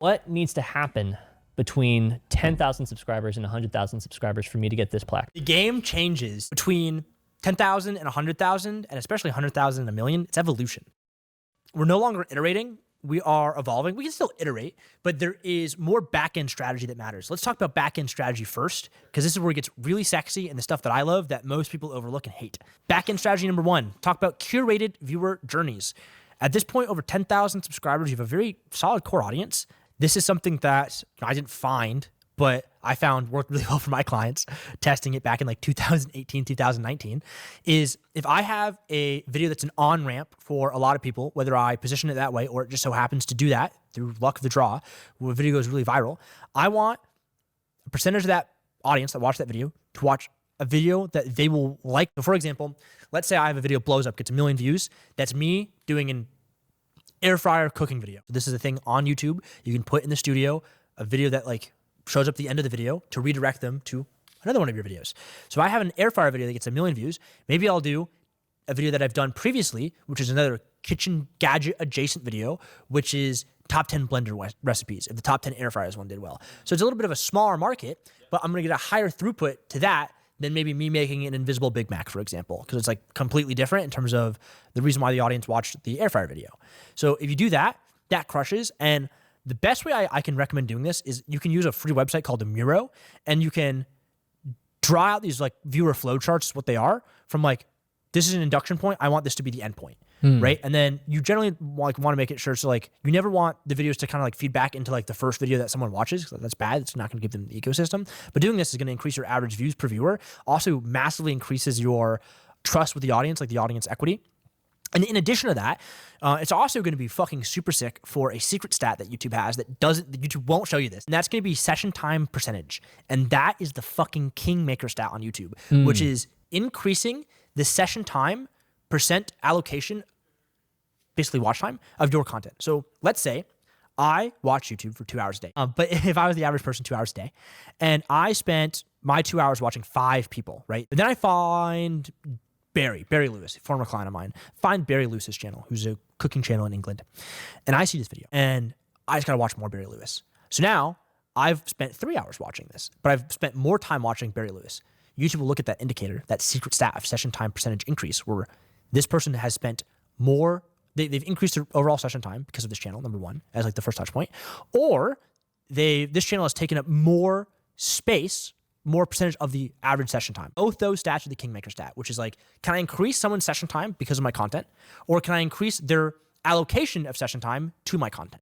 What needs to happen between 10,000 subscribers and 100,000 subscribers for me to get this plaque? The game changes between 10,000 and 100,000, and especially 100,000 and a million. It's evolution. We're no longer iterating. We are evolving. We can still iterate, but there is more back-end strategy that matters. Let's talk about back-end strategy first, because this is where it gets really sexy and the stuff that I love that most people overlook and hate. Back-end strategy number one, talk about curated viewer journeys. At this point, over 10,000 subscribers, you have a very solid core audience. This is something that I didn't find, but I found worked really well for my clients, testing it back in like 2018, 2019, is if I have a video that's an on-ramp for a lot of people, whether I position it that way or it just so happens to do that through luck of the draw, where a video goes really viral, I want a percentage of that audience that watched that video to watch a video that they will like. So for example, let's say I have a video blows up, gets 1 million views. That's me doing an air fryer cooking video. This is a thing on YouTube. You can put in the studio a video that like shows up at the end of the video to redirect them to another one of your videos. So I have an air fryer video that gets 1 million views. Maybe I'll do a video that I've done previously, which is another kitchen gadget adjacent video, which is top 10 blender recipes. If the top 10 air fryers one did well. So it's a little bit of a smaller market, but I'm gonna get a higher throughput to that than maybe me making an invisible Big Mac, for example, because it's like completely different in terms of the reason why the audience watched the air fryer video. So if you do that, that crushes. And the best way I can recommend doing this is you can use a free website called Miro, and you can draw out these like viewer flow charts, what they are, from like, this is an induction point, I want this to be the end point, right? And then you generally want to make it sure, so like you never want the videos to kind of like feed back into like the first video that someone watches, because that's bad, it's not gonna give them the ecosystem. But doing this is gonna increase your average views per viewer, also massively increases your trust with the audience, like the audience equity. And in addition to that, it's also going to be fucking super sick for a secret stat that YouTube has that YouTube won't show you this. And that's going to be session time percentage. And that is the fucking kingmaker stat on YouTube, which is increasing the session time percent allocation, basically watch time of your content. So let's say I watch YouTube for 2 hours a day. But if I was the average person 2 hours a day and I spent my 2 hours watching 5 people, right? And then I find Barry Lewis, former client of mine, find Barry Lewis's channel, who's a cooking channel in England. And I see this video and I just got to watch more Barry Lewis. So now I've spent 3 hours watching this, but I've spent more time watching Barry Lewis. YouTube will look at that indicator, that secret stat of session time percentage increase, where this person has spent more, they've increased their overall session time because of this channel, number one, as like the first touch point, or this channel has taken up more space, more percentage of the average session time. Both those stats are the kingmaker stat, which is like, can I increase someone's session time because of my content? Or can I increase their allocation of session time to my content?